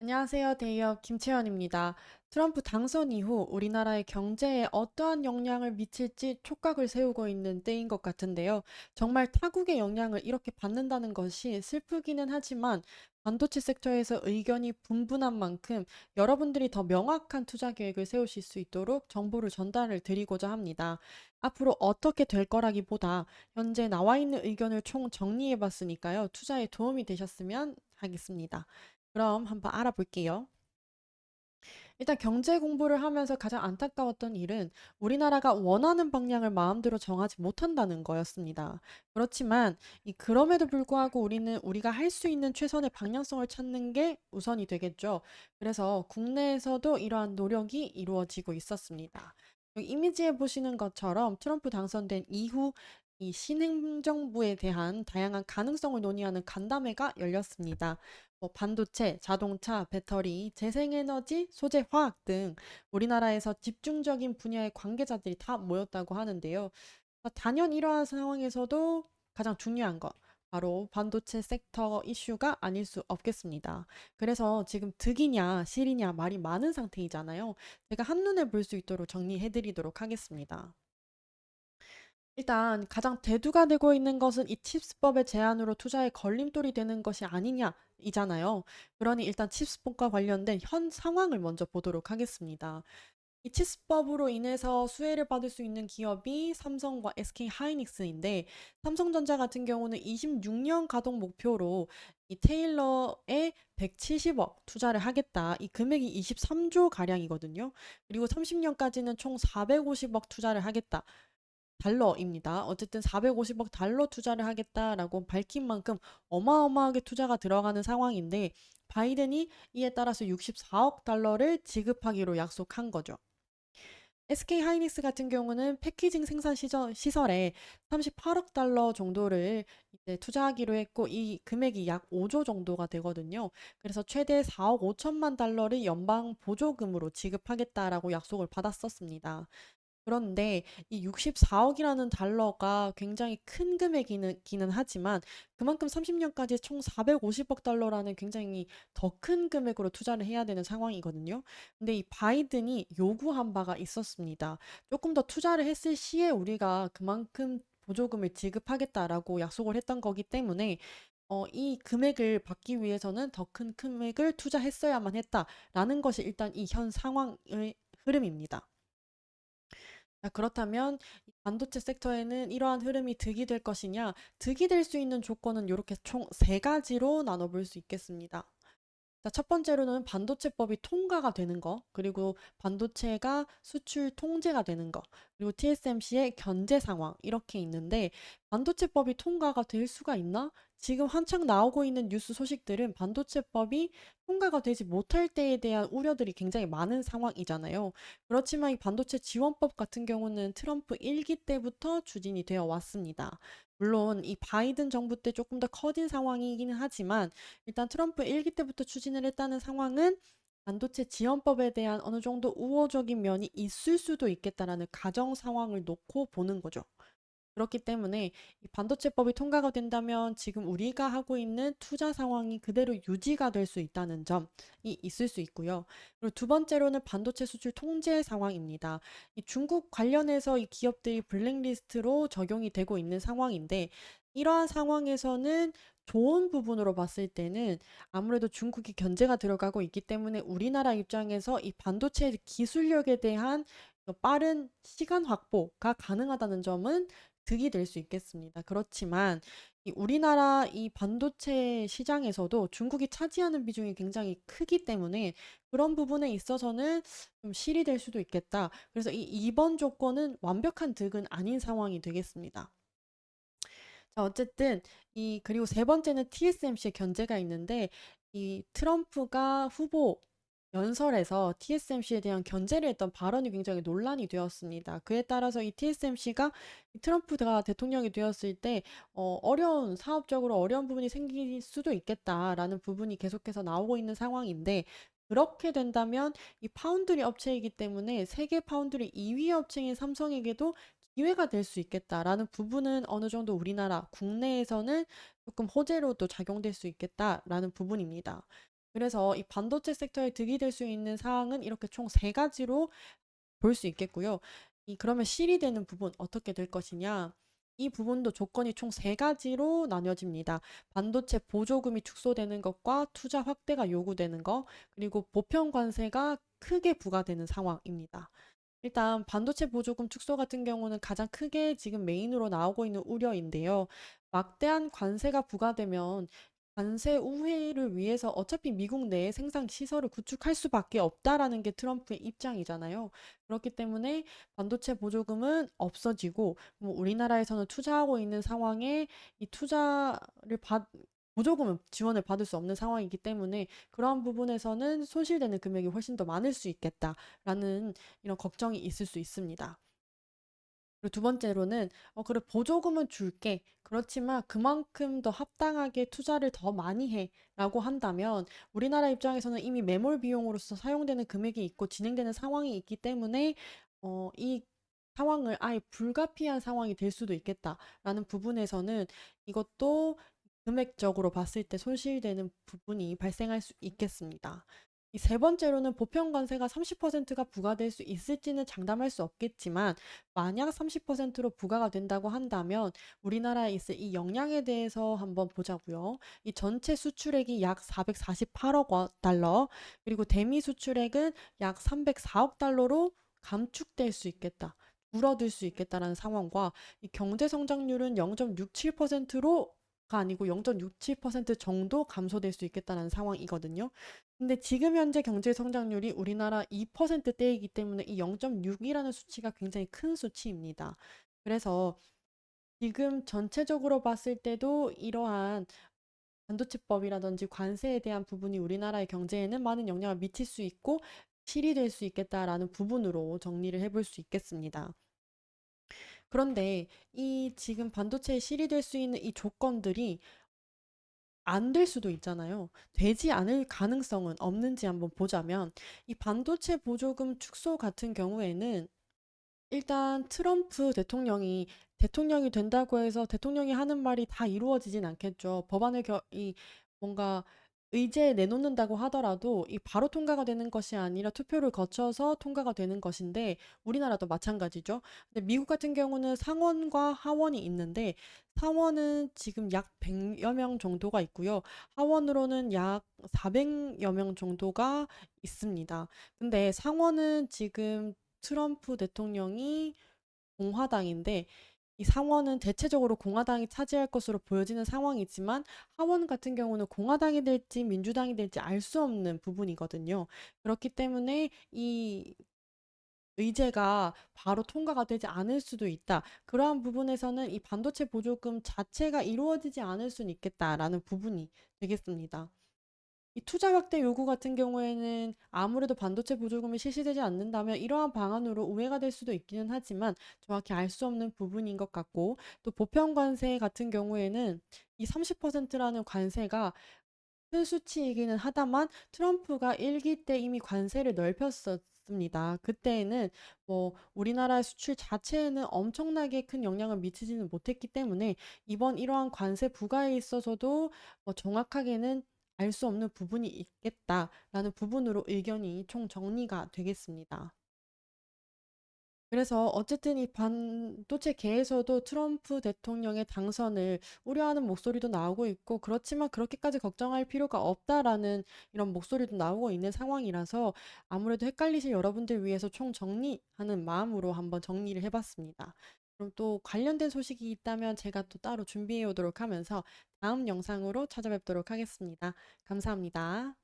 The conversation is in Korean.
안녕하세요. 대기업 김채연입니다. 트럼프 당선 이후 우리나라의 경제에 어떠한 영향을 미칠지 촉각을 세우고 있는 때인 것 같은데요. 정말 타국의 영향을 이렇게 받는다는 것이 슬프기는 하지만 반도체 섹터에서 의견이 분분한 만큼 여러분들이 더 명확한 투자 계획을 세우실 수 있도록 정보를 전달을 드리고자 합니다. 앞으로 어떻게 될 거라기보다 현재 나와 있는 의견을 총 정리해 봤으니까요. 투자에 도움이 되셨으면 하겠습니다. 그럼 한번 알아볼게요. 일단 경제 공부를 하면서 가장 안타까웠던 일은 우리나라가 원하는 방향을 마음대로 정하지 못한다는 거였습니다. 그렇지만 그럼에도 불구하고 우리는 우리가 할 수 있는 최선의 방향성을 찾는 게 우선이 되겠죠. 그래서 국내에서도 이러한 노력이 이루어지고 있었습니다. 여기 이미지에 보시는 것처럼 트럼프 당선된 이후 이 신행정부에 대한 다양한 가능성을 논의하는 간담회가 열렸습니다. 반도체, 자동차, 배터리, 재생에너지, 소재, 화학 등 우리나라에서 집중적인 분야의 관계자들이 다 모였다고 하는데요. 단연 이러한 상황에서도 가장 중요한 것, 바로 반도체 섹터 이슈가 아닐 수 없겠습니다. 그래서 지금 득이냐, 실이냐 말이 많은 상태이잖아요. 제가 한눈에 볼 수 있도록 정리해 드리도록 하겠습니다. 일단 가장 대두가 되고 있는 것은 이 칩스법의 제안으로 투자에 걸림돌이 되는 것이 아니냐이잖아요. 그러니 일단 칩스법과 관련된 현 상황을 먼저 보도록 하겠습니다. 이 칩스법으로 인해서 수혜를 받을 수 있는 기업이 삼성과 SK 하이닉스인데 삼성전자 같은 경우는 26년 가동 목표로 이 테일러에 170억 투자를 하겠다. 이 금액이 23조 가량이거든요. 그리고 30년까지는 총 450억 투자를 하겠다. 달러입니다. 어쨌든 450억 달러 투자를 하겠다라고 밝힌 만큼 어마어마하게 투자가 들어가는 상황인데 바이든이 이에 따라서 64억 달러를 지급하기로 약속한 거죠. SK 하이닉스 같은 경우는 패키징 생산 시설에 38억 달러 정도를 이제 투자하기로 했고 이 금액이 약 5조 정도가 되거든요. 그래서 최대 4억 5천만 달러를 연방 보조금으로 지급하겠다라고 약속을 받았었습니다. 그런데 이 64억이라는 달러가 굉장히 큰 금액이기는 하지만 그만큼 30년까지 총 450억 달러라는 굉장히 더 큰 금액으로 투자를 해야 되는 상황이거든요. 근데 이 바이든이 요구한 바가 있었습니다. 조금 더 투자를 했을 시에 우리가 그만큼 보조금을 지급하겠다라고 약속을 했던 거기 때문에 이 금액을 받기 위해서는 더 큰 금액을 투자했어야만 했다라는 것이 일단 이 현 상황의 흐름입니다. 자, 그렇다면 이 반도체 섹터에는 이러한 흐름이 득이 될 것이냐? 득이 될 수 있는 조건은 이렇게 총 세 가지로 나눠볼 수 있겠습니다. 자, 첫 번째로는 반도체법이 통과가 되는 거, 그리고 반도체가 수출 통제가 되는 거, 그리고 TSMC의 견제 상황, 이렇게 있는데, 반도체법이 통과가 될 수가 있나? 지금 한창 나오고 있는 뉴스 소식들은 반도체법이 통과가 되지 못할 때에 대한 우려들이 굉장히 많은 상황이잖아요. 그렇지만 이 반도체 지원법 같은 경우는 트럼프 1기 때부터 추진이 되어 왔습니다. 물론 이 바이든 정부 때 조금 더 커진 상황이기는 하지만 일단 트럼프 1기 때부터 추진을 했다는 상황은 반도체 지원법에 대한 어느 정도 우호적인 면이 있을 수도 있겠다라는 가정 상황을 놓고 보는 거죠. 그렇기 때문에 이 반도체법이 통과가 된다면 지금 우리가 하고 있는 투자 상황이 그대로 유지가 될 수 있다는 점이 있을 수 있고요. 그리고 두 번째로는 반도체 수출 통제 상황입니다. 이 중국 관련해서 이 기업들이 블랙리스트로 적용이 되고 있는 상황인데 이러한 상황에서는 좋은 부분으로 봤을 때는 아무래도 중국이 견제가 들어가고 있기 때문에 우리나라 입장에서 이 반도체 기술력에 대한 빠른 시간 확보가 가능하다는 점은 득이 될 수 있겠습니다. 그렇지만 이 우리나라 이 반도체 시장에서도 중국이 차지하는 비중이 굉장히 크기 때문에 그런 부분에 있어서는 좀 실이 될 수도 있겠다. 그래서 이 2번 조건은 완벽한 득은 아닌 상황이 되겠습니다. 자, 어쨌든 그리고 세 번째는 TSMC의 견제가 있는데 이 트럼프가 후보 연설에서 TSMC에 대한 견제를 했던 발언이 굉장히 논란이 되었습니다. 그에 따라서 이 TSMC가 트럼프가 대통령이 되었을 때 어려운 사업적으로 어려운 부분이 생길 수도 있겠다라는 부분이 계속해서 나오고 있는 상황인데 그렇게 된다면 이 파운드리 업체이기 때문에 세계 파운드리 2위 업체인 삼성에게도 기회가 될 수 있겠다라는 부분은 어느 정도 우리나라 국내에서는 조금 호재로도 작용될 수 있겠다라는 부분입니다. 그래서 이 반도체 섹터에 득이 될 수 있는 사항은 이렇게 총 세 가지로 볼 수 있겠고요. 그러면 실이 되는 부분 어떻게 될 것이냐? 이 부분도 조건이 총 세 가지로 나뉘어집니다. 반도체 보조금이 축소되는 것과 투자 확대가 요구되는 것, 그리고 보편 관세가 크게 부과되는 상황입니다. 일단 반도체 보조금 축소 같은 경우는 가장 크게 지금 메인으로 나오고 있는 우려인데요. 막대한 관세가 부과되면 관세 우회를 위해서 어차피 미국 내에 생산 시설을 구축할 수밖에 없다라는 게 트럼프의 입장이잖아요. 그렇기 때문에 반도체 보조금은 없어지고 뭐 우리나라에서는 투자하고 있는 상황에 이 투자를 보조금은 지원을 받을 수 없는 상황이기 때문에 그러한 부분에서는 손실되는 금액이 훨씬 더 많을 수 있겠다라는 이런 걱정이 있을 수 있습니다. 그리고 두 번째로는 그래 보조금은 줄게. 그렇지만 그만큼 더 합당하게 투자를 더 많이 해라고 한다면 우리나라 입장에서는 이미 매몰 비용으로서 사용되는 금액이 있고 진행되는 상황이 있기 때문에 이 상황을 아예 불가피한 상황이 될 수도 있겠다라는 부분에서는 이것도 금액적으로 봤을 때 손실되는 부분이 발생할 수 있겠습니다. 이 세 번째로는 보편 관세가 30%가 부과될 수 있을지는 장담할 수 없겠지만 만약 30%로 부과가 된다고 한다면 우리나라에 있을 이 영향에 대해서 한번 보자고요. 이 전체 수출액이 약 448억 달러, 그리고 대미 수출액은 약 304억 달러로 감축될 수 있겠다. 줄어들 수 있겠다라는 상황과 이 경제 성장률은 0.67%로 가 아니고 0.67% 정도 감소될 수 있겠다는 상황이거든요. 근데 지금 현재 경제 성장률이 우리나라 2%대이기 때문에 이 0.6이라는 수치가 굉장히 큰 수치입니다. 그래서 지금 전체적으로 봤을 때도 이러한 반도체법이라든지 관세에 대한 부분이 우리나라의 경제에는 많은 영향을 미칠 수 있고 실이 될 수 있겠다라는 부분으로 정리를 해볼 수 있겠습니다. 그런데 이 지금 반도체에 실이 될 수 있는 이 조건들이 안 될 수도 있잖아요. 되지 않을 가능성은 없는지 한번 보자면 이 반도체 보조금 축소 같은 경우에는 일단 트럼프 대통령이 된다고 해서 대통령이 하는 말이 다 이루어지진 않겠죠. 뭔가 의제에 내놓는다고 하더라도 이 바로 통과가 되는 것이 아니라 투표를 거쳐서 통과가 되는 것인데 우리나라도 마찬가지죠. 근데 미국 같은 경우는 상원과 하원이 있는데 상원은 지금 약 100여 명 정도가 있고요. 하원으로는 약 400여 명 정도가 있습니다. 근데 상원은 지금 트럼프 대통령이 공화당인데 이 상원은 대체적으로 공화당이 차지할 것으로 보여지는 상황이지만 하원 같은 경우는 공화당이 될지 민주당이 될지 알 수 없는 부분이거든요. 그렇기 때문에 이 의제가 바로 통과가 되지 않을 수도 있다. 그러한 부분에서는 이 반도체 보조금 자체가 이루어지지 않을 수는 있겠다라는 부분이 되겠습니다. 이 투자 확대 요구 같은 경우에는 아무래도 반도체 보조금이 실시되지 않는다면 이러한 방안으로 우회가 될 수도 있기는 하지만 정확히 알 수 없는 부분인 것 같고 또 보편 관세 같은 경우에는 이 30%라는 관세가 큰 수치이기는 하다만 트럼프가 일기 때 이미 관세를 넓혔었습니다. 그때에는 뭐 우리나라의 수출 자체에는 엄청나게 큰 영향을 미치지는 못했기 때문에 이번 이러한 관세 부과에 있어서도 정확하게는 알 수 없는 부분이 있겠다라는 부분으로 의견이 총 정리가 되겠습니다. 그래서 어쨌든 이 반도체계에서도 트럼프 대통령의 당선을 우려하는 목소리도 나오고 있고, 그렇지만 그렇게까지 걱정할 필요가 없다라는 이런 목소리도 나오고 있는 상황이라서 아무래도 헷갈리실 여러분들 위해서 총 정리하는 마음으로 한번 정리를 해봤습니다. 그럼 또 관련된 소식이 있다면 제가 또 따로 준비해 오도록 하면서 다음 영상으로 찾아뵙도록 하겠습니다. 감사합니다.